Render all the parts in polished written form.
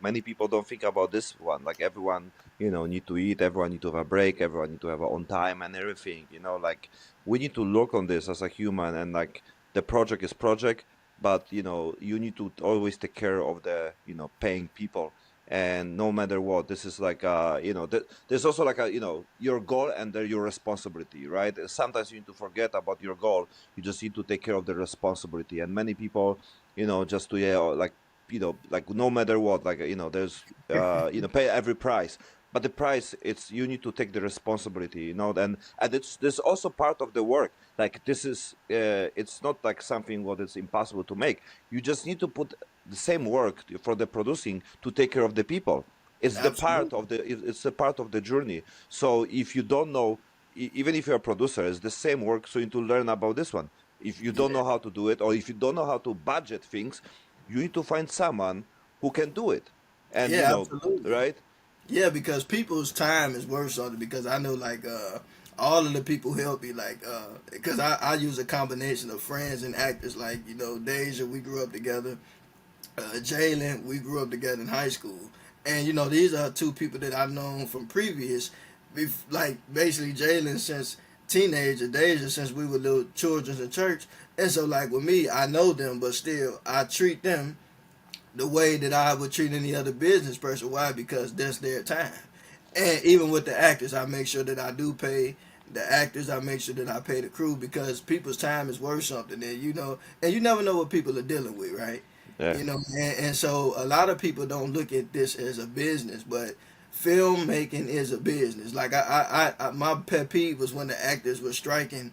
many people don't think about this one. Like everyone, need to eat, everyone need to have a break, everyone need to have a on time and everything. Like we need to look on this as a human, and like the project is project, but you need to always take care of the paying people. And no matter what, this is like there's also like a your goal and your responsibility, right? Sometimes you need to forget about your goal. You just need to take care of the responsibility. And many people, just to like like no matter what, like there's pay every price. But the price, it's you need to take the responsibility, and it's this also part of the work. Like this is it's not like something what is impossible to make. You just need to put the same work for the producing to take care of the people. It's the part Absolutely. of it's a part of the journey. So if you don't know, even if you're a producer, it's the same work. So you need to learn about this one. If you don't Yeah. know how to do it, or if you don't know how to budget things, you need to find someone who can do it. And Yeah, absolutely. right? Yeah, because people's time is worth something. Because I know, like, all of the people help me, like, because I use a combination of friends and actors. Like, Deja, we grew up together. Jalen, we grew up together in high school, and these are two people that I've known from previous, like basically Jalen since teenager, Deja since we were little children in church, and so like with me, I know them, but still I treat them the way that I would treat any other business person. Why? Because that's their time. And even with the actors, I make sure that I do pay the actors. I make sure that I pay the crew because people's time is worth something. And and you never know what people are dealing with, right? Yeah. And so a lot of people don't look at this as a business, but filmmaking is a business. Like my pet peeve was when the actors were striking.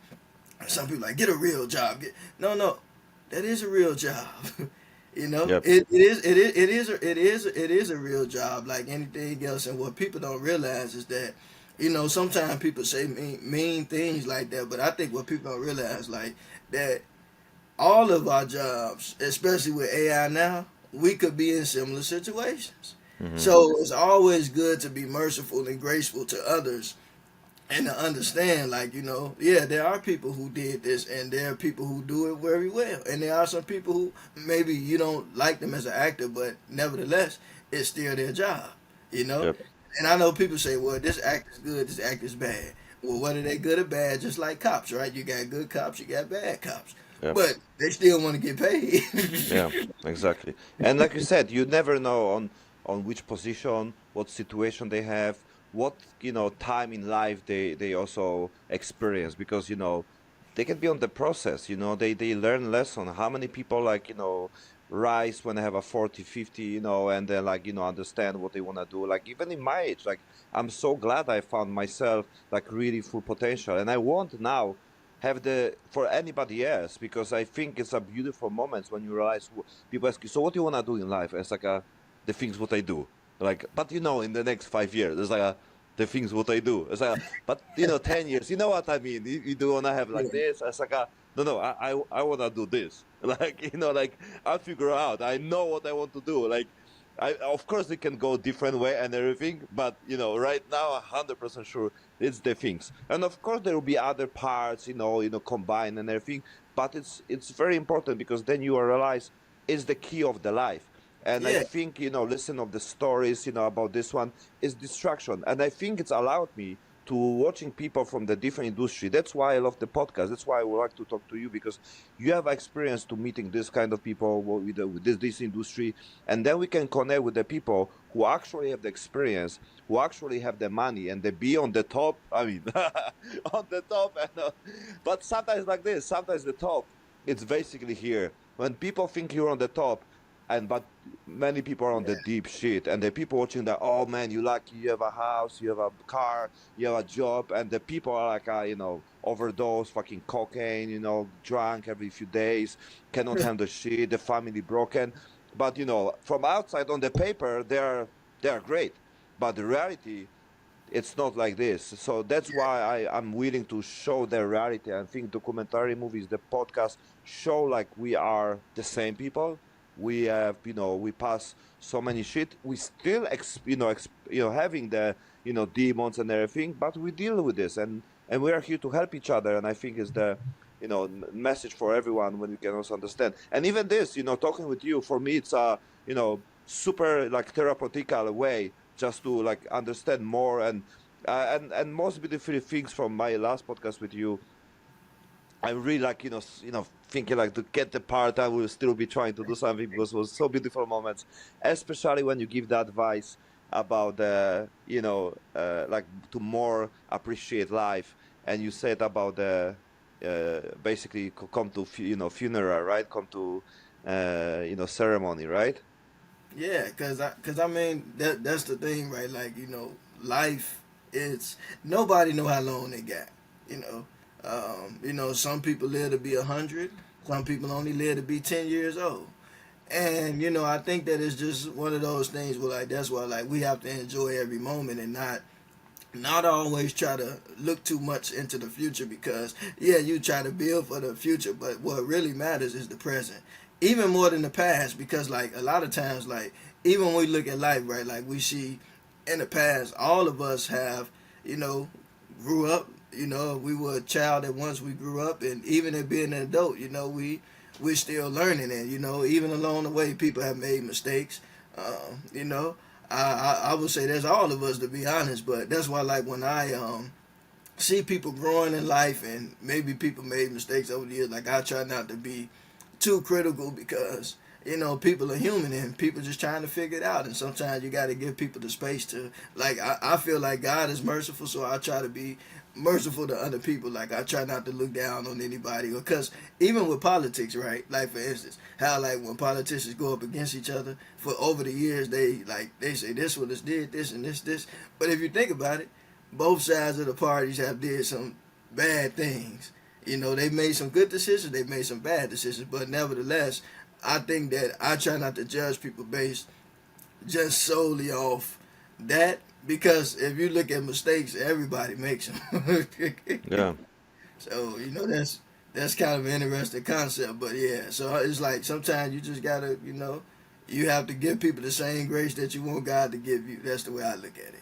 Some people like get a real job. No, that is a real job. Yep. It is a real job like anything else. And what people don't realize is that sometimes people say mean things like that, but I think what people don't realize like that all of our jobs, especially with AI now, we could be in similar situations. Hmm. So it's always good to be merciful and graceful to others and to understand, like, yeah, there are people who did this and there are people who do it very well. And there are some people who maybe you don't like them as an actor, but nevertheless, it's still their job, you know? Yep. And I know people say, well, this actor's good, this actor's bad. Well, whether they good or bad, just like cops, right? You got good cops, you got bad cops. Yep. But they still want to get paid. Yeah, exactly. And like you said, you never know on which position, what situation they have, what time in life they also experience, because they can be on the process. They learn lesson. How many people like rise when they have a 40, 50, and then like understand what they want to do. Like even in my age, like I'm so glad I found myself like really full potential, and I want now have the for anybody else, because I think it's a beautiful moment when you realize people ask you, so what do you want to do in life? It's like the things what I do, like, but in the next 5 years, it's like the things what I do. It's like, but 10 years, you know what I mean? You do want to have Yeah. like this. It's like no, I want to do this. Like like I'll figure out. I know what I want to do. Like of course it can go different way and everything, but right now 100% sure it's the things. And of course there will be other parts, combined and everything, but it's very important, because then you realize it's the key of the life. And I Yeah. think listen of the stories about this one is distraction, and I think it's allowed me to watching people from the different industry. That's why I love the podcast. That's why I would like to talk to you, because you have experience to meeting this kind of people with this industry, and then we can connect with the people who actually have the experience, who actually have the money, and they be on the top. I mean, on the top. But sometimes like this, sometimes the top, it's basically here. When people think you're on the top, but many people are on the Yeah. deep shit, and the people watching that, oh man, you lucky, you have a house, you have a car, you have a job, and the people are like overdose fucking cocaine, drunk every few days, cannot handle shit, the family broken. But from outside on the paper, they're great, but the reality, it's not like this. So that's why I'm willing to show the reality. I think documentary movies, the podcast, show like we are the same people. We have, we pass so many shit. We still, having the, demons and everything, but we deal with this, and we are here to help each other. And I think is the, message for everyone when you can also understand. And even this, talking with you, for me, it's super like therapeutical way just to like understand more. And most beautiful things from my last podcast with you, I'm really like, thinking like to get the part, I will still be trying to do something because it was so beautiful moments, especially when you give the advice about the, like to more appreciate life. And you said about the, basically come to, funeral, right? Come to, ceremony, right? Yeah, cause I mean that's the thing, right? Like life, it's nobody know how long they got. You know, some people live to be 100. Some people only live to be 10 years old. And I think that it's just one of those things where like that's why like we have to enjoy every moment and not always try to look too much into the future, because yeah, you try to build for the future, but what really matters is the present, even more than the past. Because like a lot of times, like even when we look at life, right, like we see in the past, all of us have you know grew up. We were a child at once, we grew up, and even at being an adult, we're still learning. And even along the way, people have made mistakes. You know I would say that's all of us, to be honest. But that's why, like, when I see people growing in life and maybe people made mistakes over the years, like I try not to be too critical, because people are human and people just trying to figure it out. And sometimes you got to give people the space to, like, I feel like God is merciful, so I try to be merciful to other people. Like, I try not to look down on anybody, because even with politics, right, like for instance, how like when politicians go up against each other for over the years, they say this one has did this and this, but if you think about it, both sides of the parties have did some bad things. They've made some good decisions, they've made some bad decisions, but nevertheless, I think that I try not to judge people based just solely off that, because if you look at mistakes, everybody makes them. Yeah. So that's kind of an interesting concept. But yeah, so it's like sometimes you just gotta you have to give people the same grace that you want God to give you. That's the way I look at it.